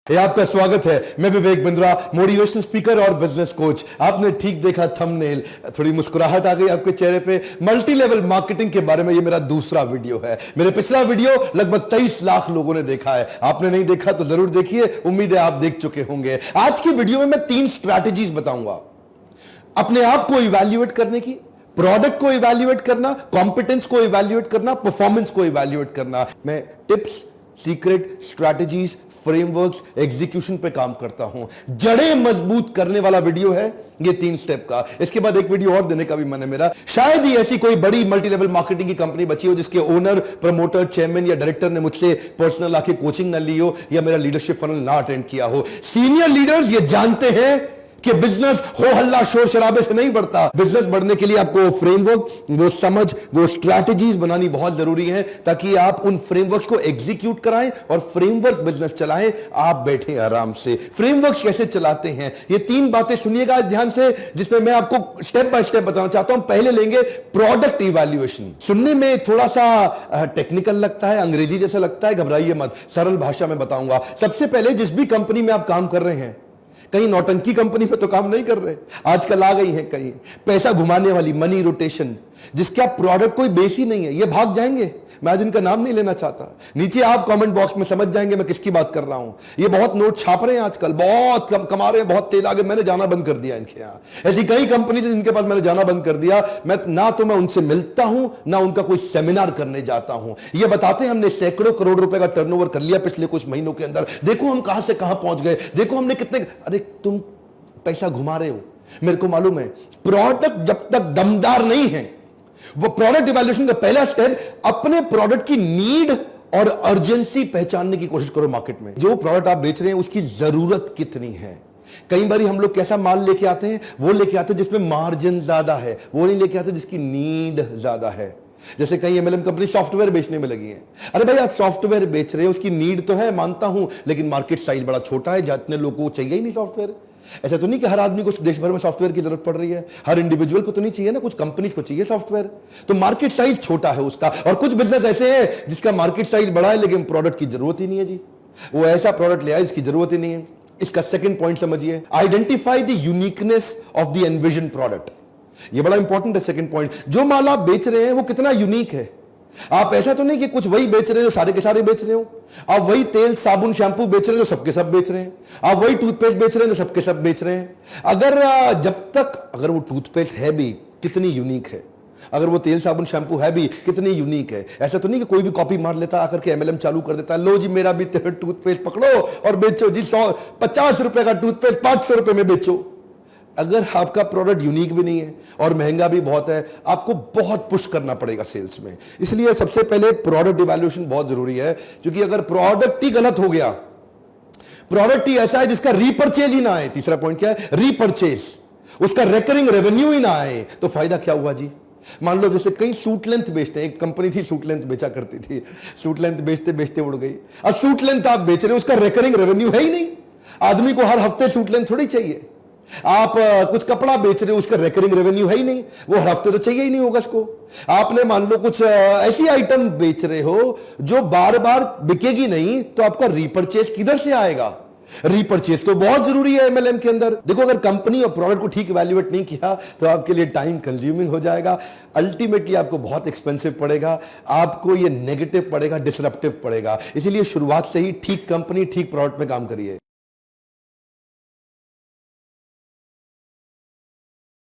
ये आपका स्वागत है। मैं विवेक बिंद्रा, मोटिवेशनल स्पीकर और बिजनेस कोच। आपने ठीक देखा थंबनेल, थोड़ी मुस्कुराहट आ गई आपके चेहरे पे। मल्टी लेवल मार्केटिंग के बारे में ये मेरा दूसरा वीडियो है। मेरे पिछला वीडियो लगभग 23 लाख लोगों ने देखा है। आपने नहीं देखा तो जरूर देखिए, उम्मीद है आप देख चुके होंगे। आज की वीडियो में मैं 3 स्ट्रैटेजीज बताऊंगा अपने आप को इवैल्यूएट करने की, प्रोडक्ट को इवैल्यूएट करना, कॉम्पिटेंस को इवैल्यूएट करना, परफॉर्मेंस को इवैल्यूएट करना। मैं tips, secret, strategies, frameworks, execution पे काम करता हूं। जड़ें मजबूत करने वाला वीडियो है ये 3 स्टेप का। इसके बाद एक वीडियो और देने का भी मन है मेरा। शायद ही ऐसी कोई बड़ी मल्टी लेवल मार्केटिंग की कंपनी बची हो जिसके ओनर, प्रमोटर, चेयरमैन या डायरेक्टर ने मुझसे पर्सनल आके कोचिंग ना ली हो या मेरा लीडरशिप फनल ना अटेंड किया हो। सीनियर लीडर्स ये जानते हैं कि बिजनेस हो हल्ला शोर शराबे से नहीं बढ़ता। बिजनेस बढ़ने के लिए आपको फ्रेमवर्क, वो समझ, वो स्ट्रैटेजीज बनानी बहुत जरूरी है ताकि आप उन फ्रेमवर्क को एग्जीक्यूट कराएं और फ्रेमवर्क बिजनेस चलाएं। आप बैठे आराम से। फ्रेमवर्क कैसे चलाते हैं ये 3 बातें सुनिएगा ध्यान से, जिसमें मैं आपको स्टेप बाय स्टेप बताना चाहता हूं। पहले लेंगे प्रोडक्ट इवैल्यूएशन। सुनने में थोड़ा सा टेक्निकल लगता है, अंग्रेजी जैसा लगता है, घबराइए मत, सरल भाषा में बताऊंगा। सबसे पहले जिस भी कंपनी में आप काम कर रहे हैं, कहीं नौटंकी कंपनी में तो काम नहीं कर रहे, आजकल आ गई है कहीं पैसा घुमाने वाली, मनी रोटेशन, जिसका प्रोडक्ट कोई बेस ही नहीं है, ये भाग जाएंगे। मैं आज इनका नाम नहीं लेना चाहता, नीचे आप कमेंट बॉक्स में समझ जाएंगे मैं किसकी बात कर रहा हूं। ये बहुत नोट छाप रहे हैं आजकल, बहुत कमा रहे हैं, बहुत तेज आगे। मैंने जाना बंद कर दिया इनके यहां। ऐसी कई कंपनी थी जिनके पास मैंने जाना बंद कर दिया। मैं उनसे मिलता हूं ना उनका कोई सेमिनार करने जाता हूं। ये बताते हैं हमने सैकड़ों करोड़ रुपए का टर्नओवर कर लिया पिछले कुछ महीनों के अंदर, देखो हम कहां से कहां पहुंच गए, देखो हमने कितने। अरे तुम पैसा घुमा रहे हो, मेरे को मालूम है। प्रोडक्ट जब तक दमदार नहीं है, वो प्रोडक्ट इवैल्यूएशन का पहला स्टेप अपने प्रोडक्ट की नीड और अर्जेंसी पहचानने की कोशिश करो मार्केट में। जो प्रोडक्ट आप बेच रहे हैं उसकी जरूरत कितनी है। कई बार हम लोग कैसा माल लेके आते हैं, वो लेके आते हैं जिसमें मार्जिन ज्यादा है, वो नहीं लेके आते जिसकी नीड ज्यादा है। जैसे कई एमएलएम कंपनी सॉफ्टवेयर बेचने में लगी है। अरे भाई आप सॉफ्टवेयर बेच रहे हो, उसकी नीड तो है, मानता हूं, लेकिन मार्केट साइज बड़ा छोटा है, जितने लोगों को चाहिए ही नहीं सॉफ्टवेयर। ऐसा तो नहीं कि हर आदमी को देश भर में सॉफ्टवेयर की जरूरत पड़ रही है, हर इंडिविजुअल को तो नहीं चाहिए ना, कुछ कंपनीज को चाहिए सॉफ्टवेयर। तो मार्केट साइज छोटा है उसका। और कुछ बिजनेस ऐसे हैं जिसका मार्केट साइज बड़ा है लेकिन प्रोडक्ट की जरूरत ही नहीं है जी। वो ऐसा प्रोडक्ट ले आए जिसकी जरूरत ही नहीं है। इसका सेकंड पॉइंट समझिए, identify the uniqueness of the envision product. ये बड़ा इंपॉर्टेंट है सेकंड पॉइंट। जो माल आप बेच रहे हैं वो कितना यूनिक है। आप ऐसा तो नहीं कि कुछ वही बेच रहे हो, सारे के सारे बेच रहे हो। आप वही तेल, साबुन, शैंपू बेच रहे हो, सबके सब बेच रहे हैं। आप वही टूथपेस्ट बेच रहे हो, सबके सब बेच रहे हैं। अगर वो टूथपेस्ट है भी कितनी यूनिक है, अगर वो तेल, साबुन, शैंपू है भी कितनी यूनिक है। ऐसा तो नहीं कि कोई भी कॉपी मार लेता, आकर के एमएलएम चालू कर देता है, लो जी मेरा भी टूथपेस्ट पकड़ो और बेचो जी। 150 रुपए का टूथपेस्ट 500 रुपए में बेचो। अगर आपका प्रोडक्ट यूनिक भी नहीं है और महंगा भी बहुत है, आपको बहुत पुश करना पड़ेगा सेल्स में। इसलिए सबसे पहले प्रोडक्ट इवैल्यूएशन बहुत जरूरी है, क्योंकि अगर प्रोडक्ट ही गलत हो गया, प्रोडक्ट ही ऐसा है जिसका रीपरचेज ही ना आए, तीसरा पॉइंट क्या है, रीपरचेज, उसका रिकरिंग रेवेन्यू ही ना आए, तो फायदा क्या हुआ जी। मान लो जैसे कई सूट लेंथ बेचते हैं, एक कंपनी थी सूट लेंथ बेचा करती थी, सूट लेंथ बेचते बेचते उड़ गई। अब सूट लेंथ आप बेच रहे हो, उसका रिकरिंग रेवेन्यू है ही नहीं। आदमी को हर हफ्ते सूट लेंथ थोड़ी चाहिए। आप कुछ कपड़ा बेच रहे हो, उसका रिकरिंग रेवेन्यू है ही नहीं, वो हर हफ्ते तो चाहिए ही नहीं होगा उसको। आपने मान लो कुछ ऐसी आइटम बेच रहे हो जो बार बार बिकेगी नहीं, तो आपका रीपरचेज किधर से आएगा। रीपरचेज तो बहुत जरूरी है एमएलएम के अंदर। देखो अगर कंपनी और प्रोडक्ट को ठीक इवैल्यूएट नहीं किया तो आपके लिए टाइम कंज्यूमिंग हो जाएगा, अल्टीमेटली आपको बहुत एक्सपेंसिव पड़ेगा, आपको ये नेगेटिव पड़ेगा, डिसरप्टिव पड़ेगा। इसीलिए शुरुआत से ही ठीक कंपनी, ठीक प्रोडक्ट में काम करिए।